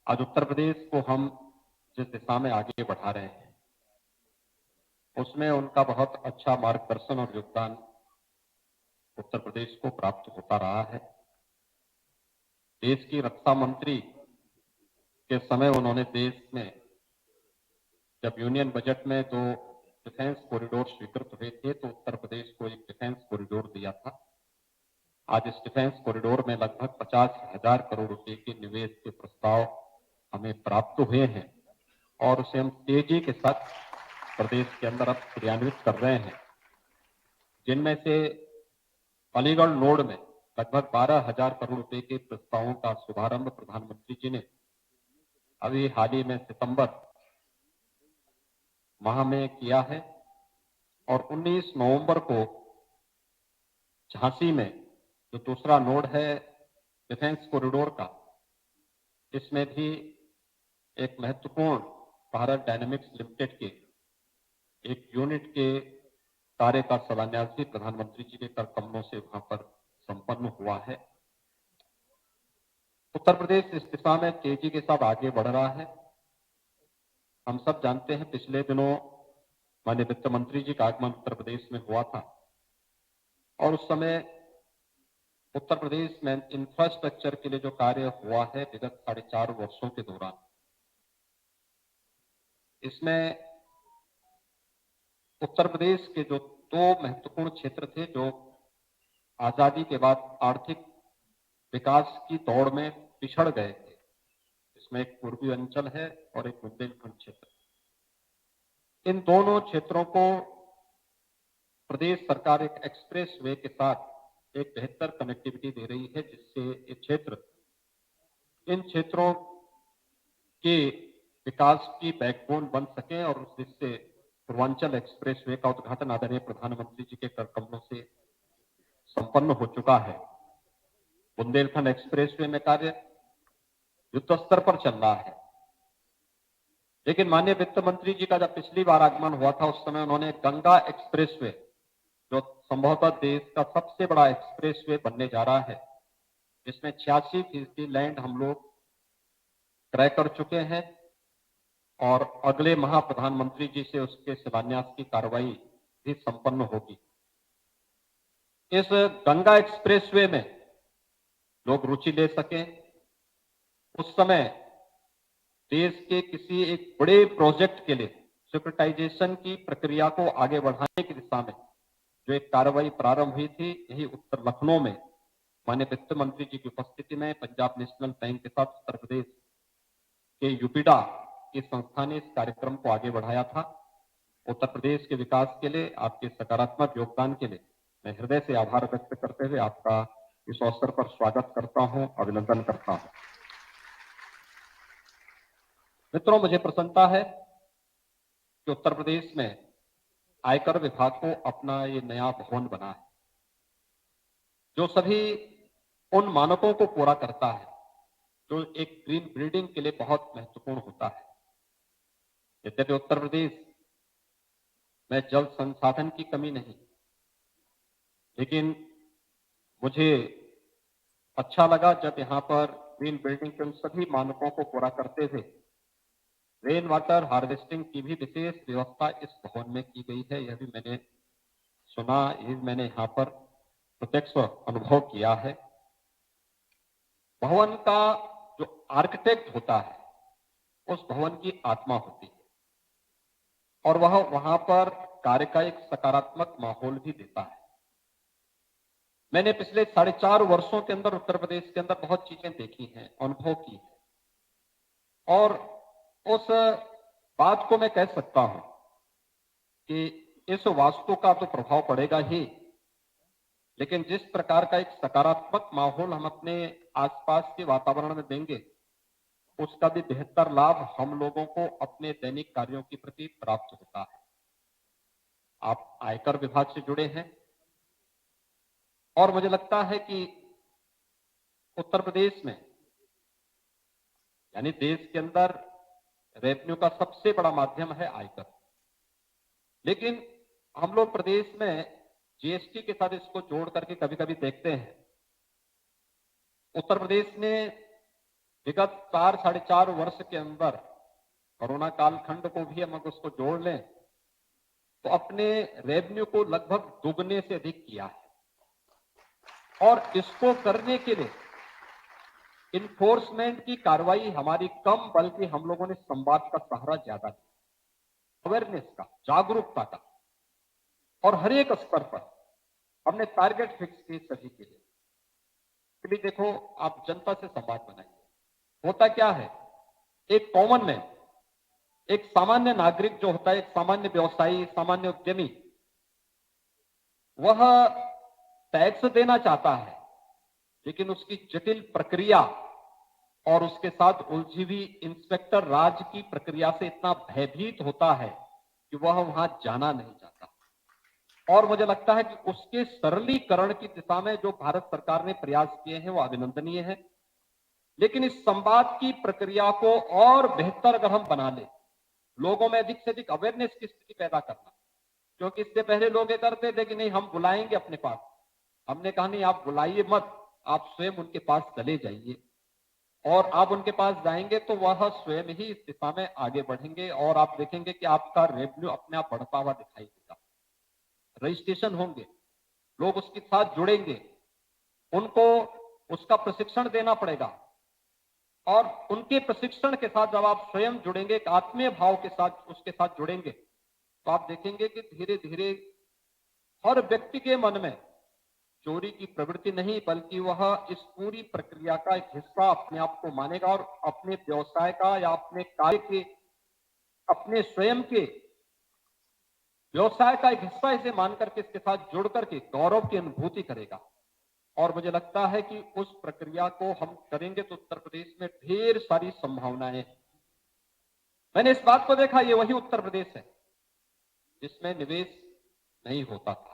आज उत्तर प्रदेश को हम जिस दिशा में आगे बढ़ा रहे हैं, उसमें उनका बहुत अच्छा मार्गदर्शन और योगदान उत्तर प्रदेश को प्राप्त होता रहा है। देश की रक्षा मंत्री के समय उन्होंने देश में जब यूनियन बजट में 2 डिफेंस कॉरिडोर स्वीकृत हुए थे, तो उत्तर प्रदेश को एक डिफेंस कॉरिडोर दिया था। आज इस डिफेंस कॉरिडोर में लगभग 50,000 करोड़ रुपए के निवेश के प्रस्ताव हमें प्राप्त हुए हैं और उसे हम तेजी के साथ प्रदेश के अंदर अब क्रियान्वित कर रहे हैं, जिनमें से अलीगढ़ नोड में लगभग 12,000 करोड़ रुपए के प्रस्तावों का शुभारंभ प्रधानमंत्री जी ने अभी हाल ही में सितंबर माह में किया है और 19 नवंबर को झांसी में जो दूसरा नोड है डिफेंस कॉरिडोर का, इसमें भी एक महत्वपूर्ण भारत डायनेमिक्स लिमिटेड के एक यूनिट के कार्य का शिलान्यास भी प्रधानमंत्री जी के कर कमलों से वहां पर संपन्न हुआ है। उत्तर प्रदेश इस दिशा में तेजी के साथ आगे बढ़ रहा है। हम सब जानते हैं पिछले दिनों माननीय वित्त मंत्री जी का आगमन उत्तर प्रदेश में हुआ था और उस समय उत्तर प्रदेश में इंफ्रास्ट्रक्चर के लिए जो कार्य हुआ है विगत 4.5 वर्षों के दौरान, इसमें उत्तर प्रदेश के जो 2 महत्वपूर्ण क्षेत्र थे जो आजादी के बाद आर्थिक विकास की दौड़ में पिछड़ गए थे, इसमें एक पूर्वी अंचल है और एक बुंदेलखंड क्षेत्र। इन दोनों क्षेत्रों को प्रदेश सरकार एक एक्सप्रेस वे के साथ एक बेहतर कनेक्टिविटी दे रही है, जिससे ये क्षेत्र इन क्षेत्रों के विकास की बैकबोन बन सके और जिससे पूर्वांचल एक्सप्रेस वे का उद्घाटन आदरणीय प्रधानमंत्री जी के कर कमलों से संपन्न हो चुका है। बुंदेलखंड एक्सप्रेस वे में कार्य युद्ध स्तर पर चल रहा है, लेकिन माननीय वित्त मंत्री जी का जब पिछली बार आगमन हुआ था उस समय उन्होंने गंगा एक्सप्रेसवे, जो संभवतः देश का सबसे बड़ा एक्सप्रेसवे बनने जा रहा है, जिसमें 86% लैंड हम लोग क्रय कर चुके हैं और अगले माह प्रधानमंत्री जी से उसके शिलान्यास की कार्रवाई भी संपन्न होगी। इस गंगा एक्सप्रेसवे में लोग रुचि ले सकें, उस समय देश के किसी एक बड़े प्रोजेक्ट के लिए सिक्योरिटाइजेशन की प्रक्रिया को आगे बढ़ाने की दिशा में जो एक कार्रवाई प्रारंभ हुई थी, यही उत्तर लखनऊ में माननीय वित्त मंत्री जी की उपस्थिति में पंजाब नेशनल बैंक के साथ उत्तर प्रदेश के यूपीडा की संस्था ने इस कार्यक्रम को आगे बढ़ाया था। उत्तर प्रदेश के विकास के लिए आपके सकारात्मक योगदान के लिए मैं हृदय से आभार व्यक्त करते हुए आपका इस अवसर पर स्वागत करता हूं, अभिनंदन करता हूं। मित्रों, मुझे प्रसन्नता है कि उत्तर प्रदेश में आयकर विभाग को अपना ये नया भवन बना है, जो सभी उन मानकों को पूरा करता है जो एक ग्रीन बिल्डिंग के लिए बहुत महत्वपूर्ण होता है। यद्यपि उत्तर प्रदेश में जल संसाधन की कमी नहीं, लेकिन मुझे अच्छा लगा जब यहाँ पर ग्रीन बिल्डिंग के उन सभी मानकों को पूरा करते हुए रेन वाटर हार्वेस्टिंग की भी विशेष व्यवस्था इस भवन में की गई है। यह भी मैंने सुना, ये मैंने यहाँ पर प्रत्यक्ष अनुभव किया है। भवन का जो आर्किटेक्ट होता है उस भवन की आत्मा होती है और वह वहां पर कार्य का एक सकारात्मक माहौल भी देता है। मैंने पिछले 4.5 वर्षों के अंदर उत्तर प्रदेश के अंदर बहुत चीजें देखी हैं, अनुभव की है और उस बात को मैं कह सकता हूं कि इस वास्तु का तो प्रभाव पड़ेगा ही, लेकिन जिस प्रकार का एक सकारात्मक माहौल हम अपने आसपास के वातावरण में देंगे, उसका भी बेहतर लाभ हम लोगों को अपने दैनिक कार्यों के प्रति प्राप्त होता है। आप आयकर विभाग से जुड़े हैं और मुझे लगता है कि उत्तर प्रदेश में यानी देश के अंदर रेवेन्यू का सबसे बड़ा माध्यम है आयकर, लेकिन हम लोग प्रदेश में जीएसटी के साथ इसको जोड़ करके कभी कभी देखते हैं। उत्तर प्रदेश ने विगत 4-4.5 वर्ष के अंदर कोरोना कालखंड को भी हम उसको जोड़ लें तो अपने रेवेन्यू को लगभग दुगने से अधिक किया है। और इसको करने के लिए इन्फोर्समेंट की कार्रवाई हमारी कम, बल्कि हम लोगों ने संवाद का सहारा ज्यादा दिया, अवेयरनेस का, जागरूकता का, और हर एक स्तर पर हमने टारगेट फिक्स किए सभी के लिए। कि देखो, आप जनता से संवाद बनाइए। होता क्या है, एक कॉमन मैन, एक सामान्य नागरिक जो होता है, एक सामान्य व्यवसायी, सामान्य उद्यमी, वह टैक्स देना चाहता है, लेकिन उसकी जटिल प्रक्रिया और उसके साथ उलझी हुई इंस्पेक्टर राज की प्रक्रिया से इतना भयभीत होता है कि वह वहां जाना नहीं चाहता। और मुझे लगता है कि उसके सरलीकरण की दिशा में जो भारत सरकार ने प्रयास किए हैं वो अभिनंदनीय है। लेकिन इस संवाद की प्रक्रिया को और बेहतर अगर हम बना ले, लोगों में अधिक से अधिक अवेयरनेस की स्थिति पैदा करना, क्योंकि इससे पहले लोग ये करते थे कि नहीं, हम बुलाएंगे अपने पास। हमने कहा नहीं, आप बुलाइए मत, आप स्वयं उनके पास चले जाइए, और आप उनके पास जाएंगे तो वह स्वयं ही इस दिशा में आगे बढ़ेंगे, और आप देखेंगे कि आपका रेवेन्यू अपने आप बढ़ता हुआ दिखाई देगा। रजिस्ट्रेशन होंगे, लोग उसके साथ जुड़ेंगे, उनको उसका प्रशिक्षण देना पड़ेगा, और उनके प्रशिक्षण के साथ जब आप स्वयं जुड़ेंगे, एक आत्मीय भाव के साथ उसके साथ जुड़ेंगे, तो आप देखेंगे कि धीरे धीरे हर व्यक्ति के मन में चोरी की प्रवृत्ति नहीं, बल्कि वह इस पूरी प्रक्रिया का एक हिस्सा अपने आप को मानेगा, और अपने व्यवसाय का या अपने कार्य के, अपने स्वयं के व्यवसाय का एक हिस्सा इसे मान करके, इसके साथ जुड़ करके गौरव की अनुभूति करेगा। और मुझे लगता है कि उस प्रक्रिया को हम करेंगे तो उत्तर प्रदेश में ढेर सारी संभावनाएं हैं। मैंने इस बात को देखा, ये वही उत्तर प्रदेश है जिसमें निवेश नहीं होता था,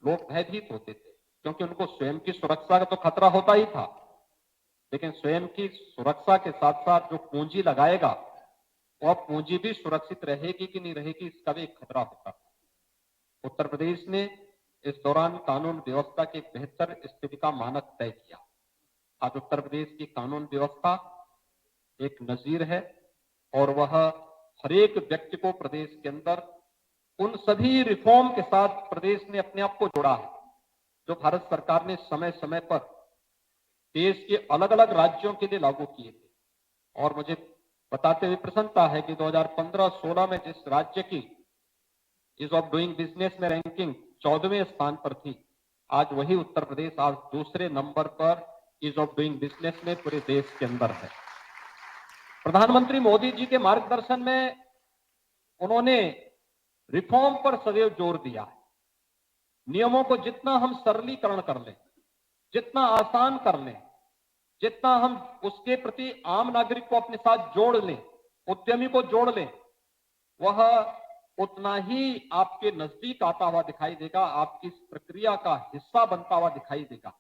लोग भयभीत होते थे, क्योंकि उनको स्वयं की सुरक्षा का तो खतरा होता ही था, लेकिन स्वयं की सुरक्षा के साथ साथ जो पूंजी लगाएगा, वह पूंजी भी सुरक्षित रहेगी कि नहीं रहेगी, इसका भी एक खतरा होता था। उत्तर प्रदेश ने इस दौरान कानून व्यवस्था की एक बेहतर स्थिति का मानक तय किया। आज उत्तर प्रदेश की कानून व्यवस्था एक नजीर है, और वह हर एक व्यक्ति को प्रदेश के अंदर उन सभी रिफॉर्म के साथ प्रदेश ने अपने आप को जोड़ा है जो भारत सरकार ने समय समय पर देश के अलग अलग राज्यों के लिए लागू किए थे। और मुझे बताते हुए प्रसन्नता है कि 2015-16 में जिस राज्य की ईज ऑफ डूइंग बिजनेस में रैंकिंग 14वें स्थान पर थी, आज वही उत्तर प्रदेश आज दूसरे नंबर पर ईज ऑफ डूइंग बिजनेस में पूरे देश के अंदर है। प्रधानमंत्री मोदी जी के मार्गदर्शन में उन्होंने रिफॉर्म पर सदैव जोर दिया है। नियमों को जितना हम सरलीकरण कर लें, जितना आसान कर लें, जितना हम उसके प्रति आम नागरिक को अपने साथ जोड़ लें, उद्यमी को जोड़ लें, वह उतना ही आपके नजदीक आता हुआ दिखाई देगा, आपकी इस प्रक्रिया का हिस्सा बनता हुआ दिखाई देगा।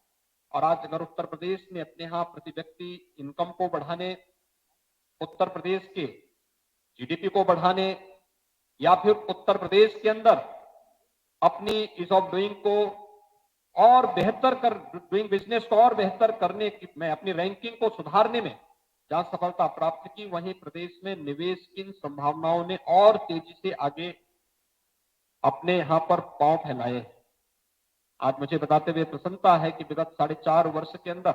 और आज अगर उत्तर प्रदेश ने अपने यहां प्रति व्यक्ति इनकम को बढ़ाने, उत्तर प्रदेश के जीडीपी को बढ़ाने, या फिर उत्तर प्रदेश के अंदर अपनी ईज ऑफ डूइंग को और बेहतर कर, डूइंग बिजनेस को और बेहतर करने में, अपनी रैंकिंग को सुधारने में जहां सफलता प्राप्त की, वहीं प्रदेश में निवेश की संभावनाओं ने और तेजी से आगे अपने यहां पर पांव फैलाए। आज मुझे बताते हुए प्रसन्नता है कि विगत 4.5 वर्ष के अंदर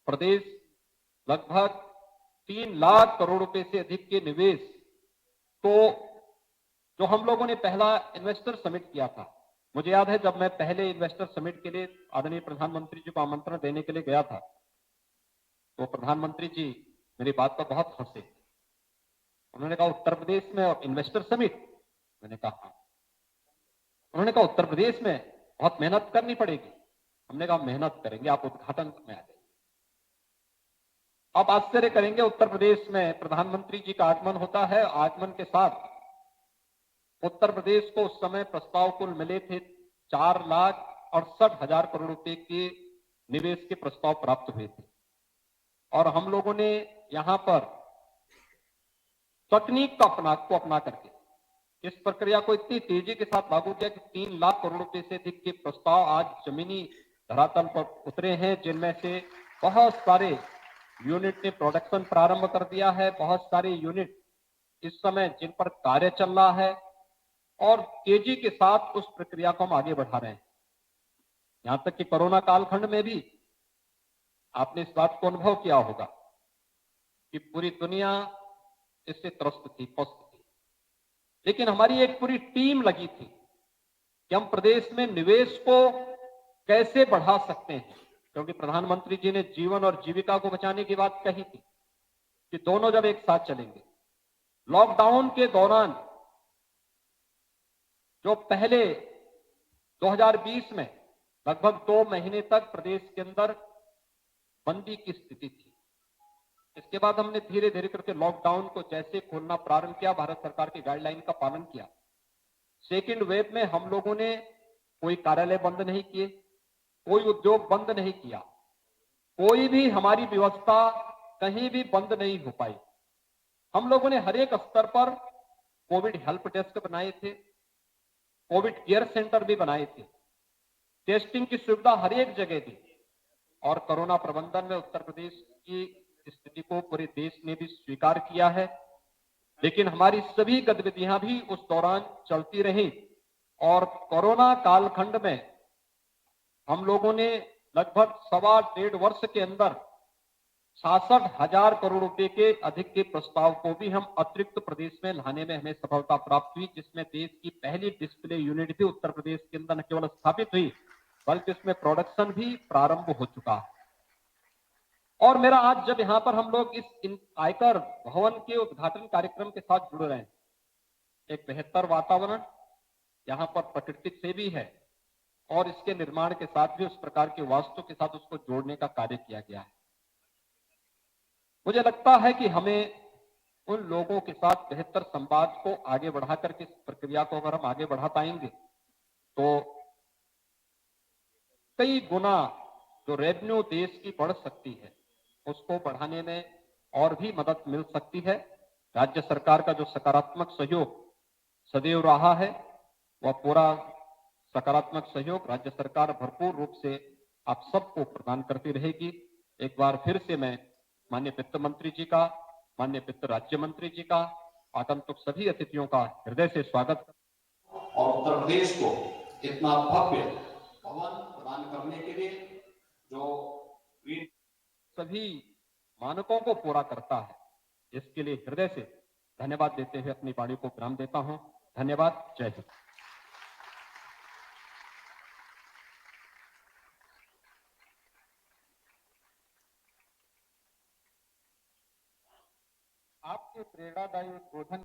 प्रदेश लगभग 3 लाख करोड़ रुपए से अधिक के निवेश, तो जो हम लोगों ने पहला इन्वेस्टर समिट किया था, मुझे याद है जब मैं पहले इन्वेस्टर समिट के लिए आदरणीय प्रधानमंत्री जी को आमंत्रण देने के लिए गया था, तो प्रधानमंत्री जी मेरी बात पर बहुत हंसे। उन्होंने कहा उत्तर प्रदेश में इन्वेस्टर समिट, मैंने कहा हाँ। उन्होंने कहा उत्तर प्रदेश में बहुत मेहनत करनी पड़ेगी। हमने कहा मेहनत करेंगे, आप उद्घाटन में आ जाइए। आप आश्चर्य करेंगे, उत्तर प्रदेश में प्रधानमंत्री जी का आगमन होता है। आगमन के साथ उत्तर प्रदेश को उस समय प्रस्ताव कुल मिले थे 4,68,000 करोड़ रुपए के निवेश के प्रस्ताव प्राप्त हुए थे, और हम लोगों ने यहां पर तकनीक को अपना करके इस प्रक्रिया को इतनी तेजी के साथ लागू किया कि 3 लाख करोड़ रुपए से अधिक के प्रस्ताव आज जमीनी धरातल पर उतरे हैं, जिनमें से बहुत सारे यूनिट ने प्रोडक्शन प्रारंभ कर दिया है। बहुत सारे यूनिट इस समय जिन पर कार्य चल रहा है और तेजी के साथ उस प्रक्रिया को हम आगे बढ़ा रहे हैं। यहां तक कि कोरोना कालखंड में भी आपने इस बात को अनुभव किया होगा कि पूरी दुनिया इससे त्रस्त थी, पस्त थी, लेकिन हमारी एक पूरी टीम लगी थी कि हम प्रदेश में निवेश को कैसे बढ़ा सकते हैं, क्योंकि प्रधानमंत्री जी ने जीवन और जीविका को बचाने की बात कही थी कि दोनों जब एक साथ चलेंगे। लॉकडाउन के दौरान जो पहले 2020 में लगभग 2 महीने तक प्रदेश के अंदर बंदी की स्थिति थी, इसके बाद हमने धीरे धीरे करके लॉकडाउन को जैसे खोलना प्रारंभ किया, भारत सरकार की गाइडलाइन का पालन किया। सेकेंड वेव में हम लोगों ने कोई कार्यालय बंद नहीं किए, कोई उद्योग बंद नहीं किया, कोई भी हमारी व्यवस्था कहीं भी बंद नहीं हो पाई। हम लोगों ने हर एक स्तर पर कोविड हेल्प डेस्क बनाए थे, कोविड केयर सेंटर भी बनाए थे, टेस्टिंग की सुविधा हर एक जगह दी और कोरोना प्रबंधन में उत्तर प्रदेश की स्थिति को पूरे देश ने भी स्वीकार किया है। लेकिन हमारी सभी गतिविधियां भी उस दौरान चलती रही और कोरोना कालखंड में हम लोगों ने लगभग 1.25 वर्ष के अंदर 66,000 करोड़ रुपए के अधिक के प्रस्ताव को भी हम अतिरिक्त प्रदेश में लाने में हमें सफलता प्राप्त हुई, जिसमें देश की पहली डिस्प्ले यूनिट भी उत्तर प्रदेश के अंदर न केवल स्थापित हुई बल्कि इसमें प्रोडक्शन भी प्रारंभ हो चुका है। और मेरा आज जब यहां पर हम लोग इस आयकर भवन के उद्घाटन कार्यक्रम के साथ जुड़ रहे हैं, एक बेहतर वातावरण यहां पर प्राकृतिक से भी है और इसके निर्माण के साथ भी उस प्रकार के वास्तु के साथ उसको जोड़ने का कार्य किया गया है। मुझे लगता है कि हमें उन लोगों के साथ बेहतर संवाद को आगे बढ़ाकर के इस प्रक्रिया को अगर हम आगे बढ़ा पाएंगे तो कई गुना जो रेवेन्यू देश की बढ़ सकती है उसको बढ़ाने में और भी मदद मिल सकती है। राज्य सरकार का जो सकारात्मक सहयोग सदैव रहा है वह पूरा सकारात्मक सहयोग राज्य सरकार भरपूर रूप से आप सबको प्रदान करती रहेगी। एक बार फिर से मैं माननीय वित्त मंत्री जी का, माननीय वित्त राज्य मंत्री जी का, आगंतुक सभी अतिथियों का हृदय से स्वागत और उत्तर प्रदेश को इतना भव्य भवन प्रदान करने के लिए जो सभी मानकों को पूरा करता है, इसके लिए हृदय से धन्यवाद देते हुए अपनी वाणी को विराम देता हूं। धन्यवाद। जय हिंद। आपके प्रेरणादायी उद्बोधन